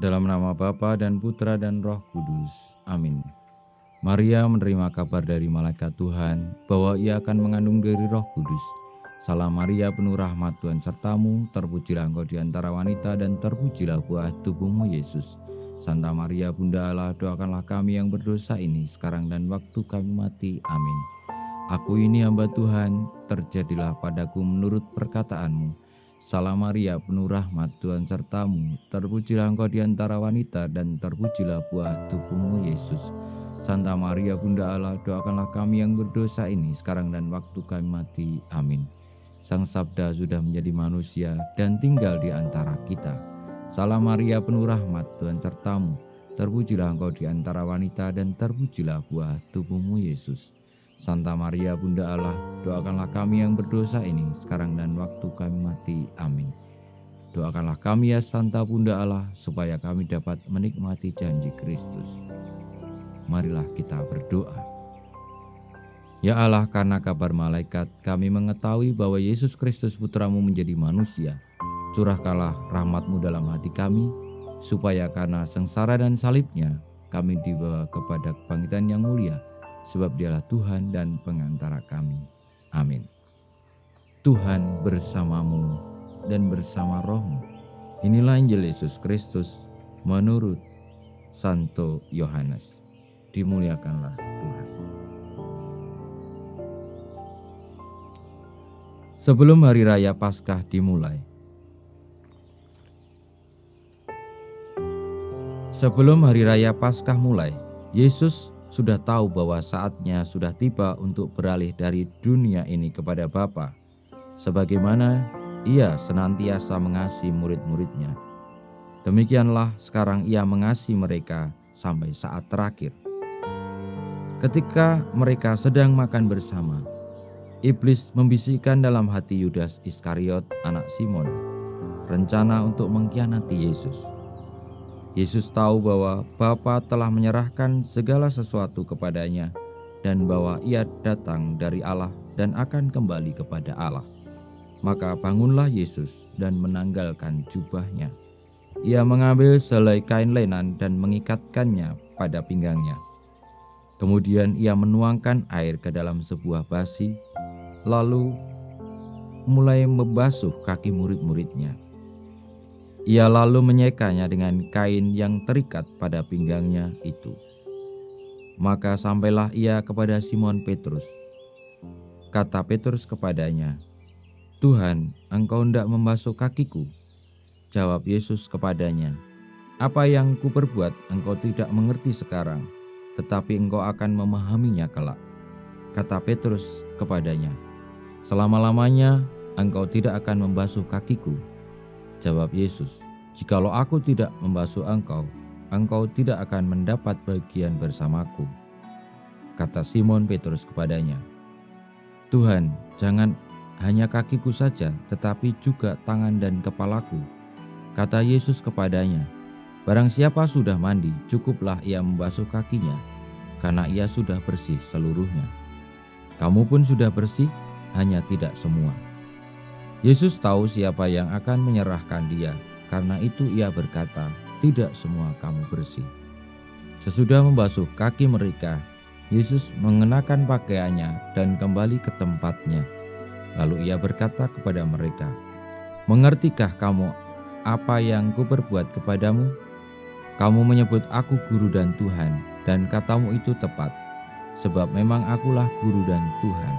Dalam nama Bapa dan Putra dan Roh Kudus. Amin. Maria menerima kabar dari malaikat Tuhan bahwa ia akan mengandung dari Roh Kudus. Salam Maria, penuh rahmat, Tuhan sertamu, terpujilah engkau di antara wanita dan terpujilah buah tubuhmu Yesus. Santa Maria Bunda Allah, doakanlah kami yang berdosa ini sekarang dan waktu kami mati. Amin. Aku ini hamba Tuhan, terjadilah padaku menurut perkataanmu. Salam Maria, penuh rahmat, Tuhan sertamu, terpujilah engkau di antara wanita dan terpujilah buah tubuhmu Yesus. Santa Maria Bunda Allah, doakanlah kami yang berdosa ini sekarang dan waktu kami mati. Amin. Sang Sabda sudah menjadi manusia dan tinggal di antara kita. Salam Maria, penuh rahmat, Tuhan sertamu, terpujilah engkau di antara wanita dan terpujilah buah tubuhmu Yesus. Santa Maria Bunda Allah, doakanlah kami yang berdosa ini sekarang dan waktu kami mati. Amin. Doakanlah kami ya Santa Bunda Allah, supaya kami dapat menikmati janji Kristus. Marilah kita berdoa. Ya Allah, karena kabar malaikat kami mengetahui bahwa Yesus Kristus Putramu menjadi manusia. Curahkanlah rahmat-Mu dalam hati kami, supaya karena sengsara dan salibnya kami dibawa kepada kebangkitan yang mulia, sebab Dialah Tuhan dan pengantara kami. Amin. Tuhan bersamamu dan bersama rohmu. Inilah Injil Yesus Kristus menurut Santo Yohanes. Dimuliakanlah Tuhan. Sebelum hari raya Paskah dimulai. Sebelum hari raya Paskah mulai, Yesus sudah tahu bahwa saatnya sudah tiba untuk beralih dari dunia ini kepada Bapa, sebagaimana Ia senantiasa mengasihi murid-muridnya. Demikianlah sekarang Ia mengasihi mereka sampai saat terakhir. Ketika mereka sedang makan bersama, iblis membisikkan dalam hati Yudas Iskariot, anak Simon, rencana untuk mengkhianati Yesus. Yesus tahu bahwa Bapa telah menyerahkan segala sesuatu kepadanya dan bahwa Ia datang dari Allah dan akan kembali kepada Allah. Maka bangunlah Yesus dan menanggalkan jubahnya. Ia mengambil selai kain lenan dan mengikatkannya pada pinggangnya. Kemudian Ia menuangkan air ke dalam sebuah basi, lalu mulai membasuh kaki murid-muridnya. Ia lalu menyekanya dengan kain yang terikat pada pinggangnya itu. Maka sampailah Ia kepada Simon Petrus. Kata Petrus kepadanya, "Tuhan, Engkau hendak membasuh kakiku?" Jawab Yesus kepadanya, "Apa yang kuperbuat engkau tidak mengerti sekarang, tetapi engkau akan memahaminya kelak." Kata Petrus kepadanya, "Selama-lamanya engkau tidak akan membasuh kakiku." Jawab Yesus, "Jikalau aku tidak membasuh engkau, engkau tidak akan mendapat bagian bersamaku." Kata Simon Petrus kepadanya, "Tuhan, jangan hanya kakiku saja, tetapi juga tangan dan kepalaku." Kata Yesus kepadanya, "Barang siapa sudah mandi, cukuplah ia membasuh kakinya, karena ia sudah bersih seluruhnya. Kamu pun sudah bersih, hanya tidak semua." Yesus tahu siapa yang akan menyerahkan Dia, karena itu Ia berkata, "Tidak semua kamu bersih." Sesudah membasuh kaki mereka, Yesus mengenakan pakaiannya dan kembali ke tempatnya. Lalu Ia berkata kepada mereka, "Mengertikah kamu apa yang kuperbuat kepadamu? Kamu menyebut aku guru dan Tuhan, dan katamu itu tepat, sebab memang akulah guru dan Tuhan.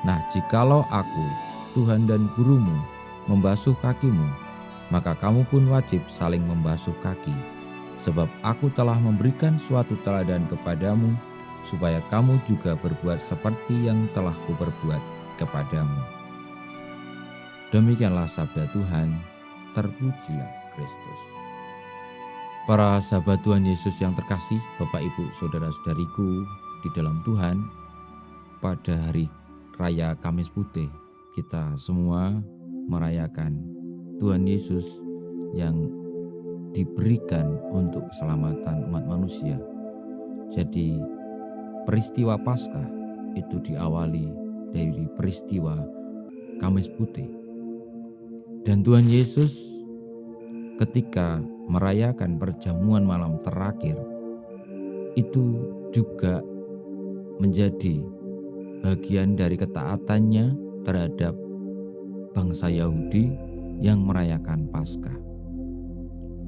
Nah, jikalau aku, Tuhan dan gurumu, membasuh kakimu, maka kamu pun wajib saling membasuh kaki. Sebab aku telah memberikan suatu teladan kepadamu, supaya kamu juga berbuat seperti yang telah kuperbuat kepadamu." Demikianlah sabda Tuhan, terpujilah Kristus. Para sahabat Tuhan Yesus yang terkasih, Bapak Ibu Saudara-saudariku di dalam Tuhan, pada hari Raya Kamis Putih, kita semua merayakan Tuhan Yesus yang diberikan untuk keselamatan umat manusia. Jadi peristiwa Paskah itu diawali dari peristiwa Kamis Putih. Dan Tuhan Yesus ketika merayakan perjamuan malam terakhir, itu juga menjadi bagian dari ketaatannya terhadap bangsa Yahudi yang merayakan Paskah.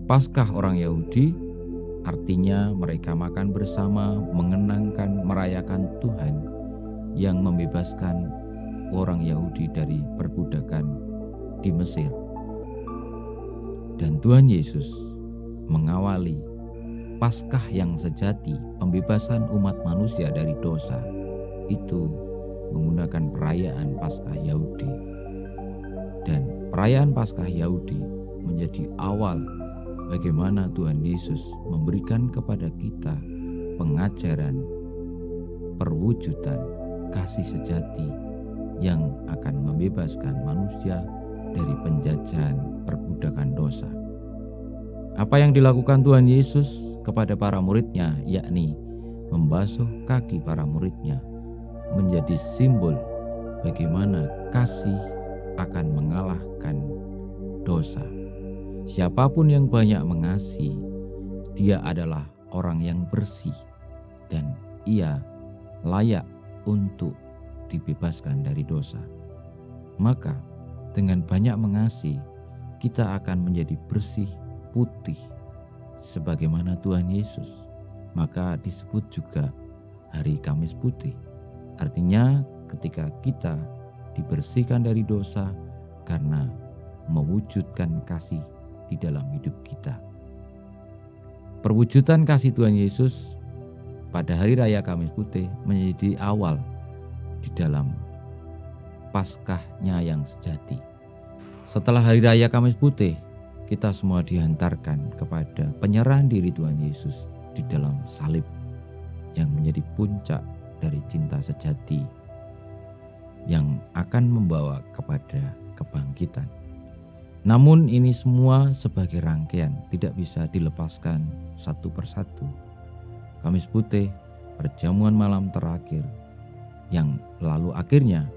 Paskah orang Yahudi artinya mereka makan bersama, mengenangkan, merayakan Tuhan yang membebaskan orang Yahudi dari perbudakan di Mesir. Dan Tuhan Yesus mengawali Paskah yang sejati, pembebasan umat manusia dari dosa, itu menggunakan perayaan Paskah Yahudi. Dan perayaan Paskah Yahudi menjadi awal bagaimana Tuhan Yesus memberikan kepada kita pengajaran, perwujudan kasih sejati yang akan membebaskan manusia dari penjajahan perbudakan dosa. Apa yang dilakukan Tuhan Yesus kepada para muridnya, yakni membasuh kaki para muridnya, menjadi simbol bagaimana kasih akan mengalahkan dosa. Siapapun yang banyak mengasihi, dia adalah orang yang bersih dan ia layak untuk dibebaskan dari dosa. Maka dengan banyak mengasihi, kita akan menjadi bersih, putih sebagaimana Tuhan Yesus. Maka disebut juga hari Kamis Putih. Artinya ketika kita dibersihkan dari dosa karena mewujudkan kasih di dalam hidup kita. Perwujudan kasih Tuhan Yesus pada hari raya Kamis Putih menjadi awal di dalam Paskahnya yang sejati. Setelah hari raya Kamis Putih, kita semua dihantarkan kepada penyerahan diri Tuhan Yesus di dalam salib yang menjadi puncak dari cinta sejati yang akan membawa kepada kebangkitan. Namun ini semua sebagai rangkaian, tidak bisa dilepaskan satu persatu. Kamis Putih, perjamuan malam terakhir, yang lalu akhirnya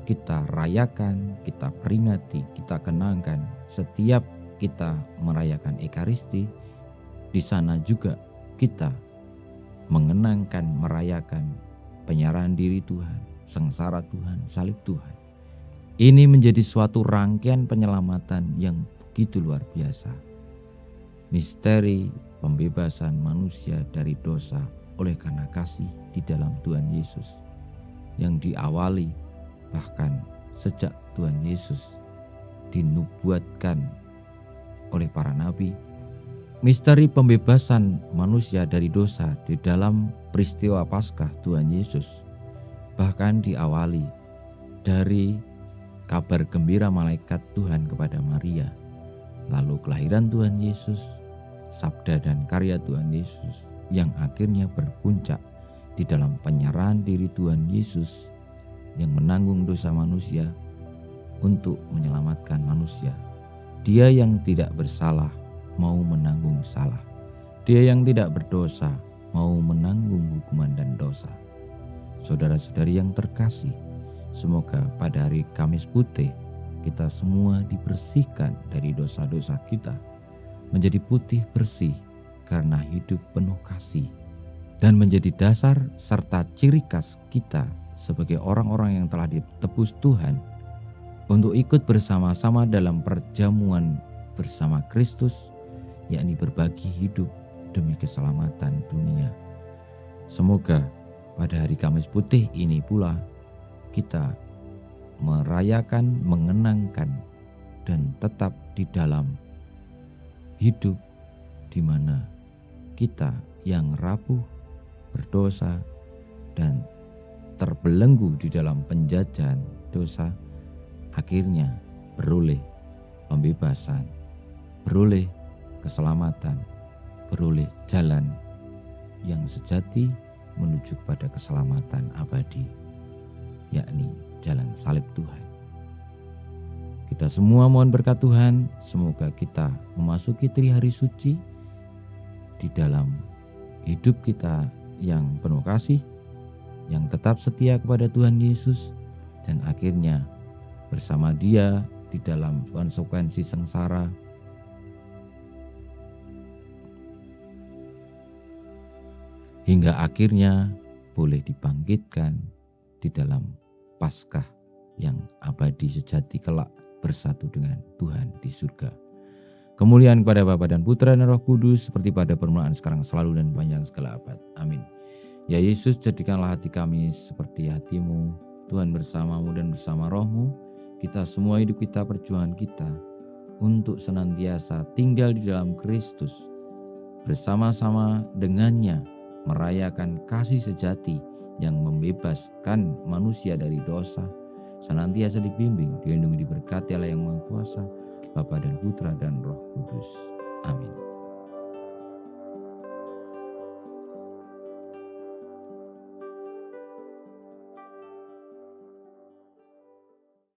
kita rayakan, kita peringati, kita kenangkan setiap kita merayakan Ekaristi. Di sana juga kita mengenangkan, merayakan penyerahan diri Tuhan, sengsara Tuhan, salib Tuhan. Ini menjadi suatu rangkaian penyelamatan yang begitu luar biasa. Misteri pembebasan manusia dari dosa oleh karena kasih di dalam Tuhan Yesus yang diawali bahkan sejak Tuhan Yesus dinubuatkan oleh para nabi. Misteri pembebasan manusia dari dosa di dalam peristiwa Paskah Tuhan Yesus bahkan diawali dari kabar gembira malaikat Tuhan kepada Maria, lalu kelahiran Tuhan Yesus, sabda dan karya Tuhan Yesus yang akhirnya berpuncak di dalam penyerahan diri Tuhan Yesus yang menanggung dosa manusia untuk menyelamatkan manusia. Dia yang tidak bersalah mau menanggung salah. Dia yang tidak berdosa mau menanggung hukuman dan dosa. Saudara-saudari yang terkasih, semoga pada hari Kamis Putih kita semua dibersihkan dari dosa-dosa kita, menjadi putih bersih karena hidup penuh kasih, dan menjadi dasar serta ciri khas kita sebagai orang-orang yang telah ditebus Tuhan untuk ikut bersama-sama dalam perjamuan bersama Kristus, yakni berbagi hidup demi keselamatan dunia. Semoga pada hari Kamis Putih ini pula kita merayakan, mengenangkan, dan tetap di dalam hidup di mana kita yang rapuh, berdosa, dan terbelenggu di dalam penjajahan dosa, akhirnya beroleh pembebasan, beroleh keselamatan, beroleh jalan yang sejati menuju kepada keselamatan abadi, yakni jalan salib Tuhan. Kita semua mohon berkat Tuhan, semoga kita memasuki hari suci di dalam hidup kita yang penuh kasih, yang tetap setia kepada Tuhan Yesus, dan akhirnya bersama Dia di dalam konsekuensi sengsara hingga akhirnya boleh dibangkitkan di dalam Paskah yang abadi sejati kelak bersatu dengan Tuhan di surga. Kemuliaan kepada Bapa dan Putra dan Roh Kudus seperti pada permulaan, sekarang, selalu, dan panjang segala abad. Amin. Ya Yesus, jadikanlah hati kami seperti hati-Mu. Tuhan, bersama-Mu dan bersama Roh-Mu, kita semua hidup kita, perjuangan kita untuk senantiasa tinggal di dalam Kristus, bersama-sama dengannya merayakan kasih sejati yang membebaskan manusia dari dosa, senantiasa dibimbing, dilindungi, diberkati Allah yang Maha Kuasa, Bapa dan Putra dan Roh Kudus. Amin.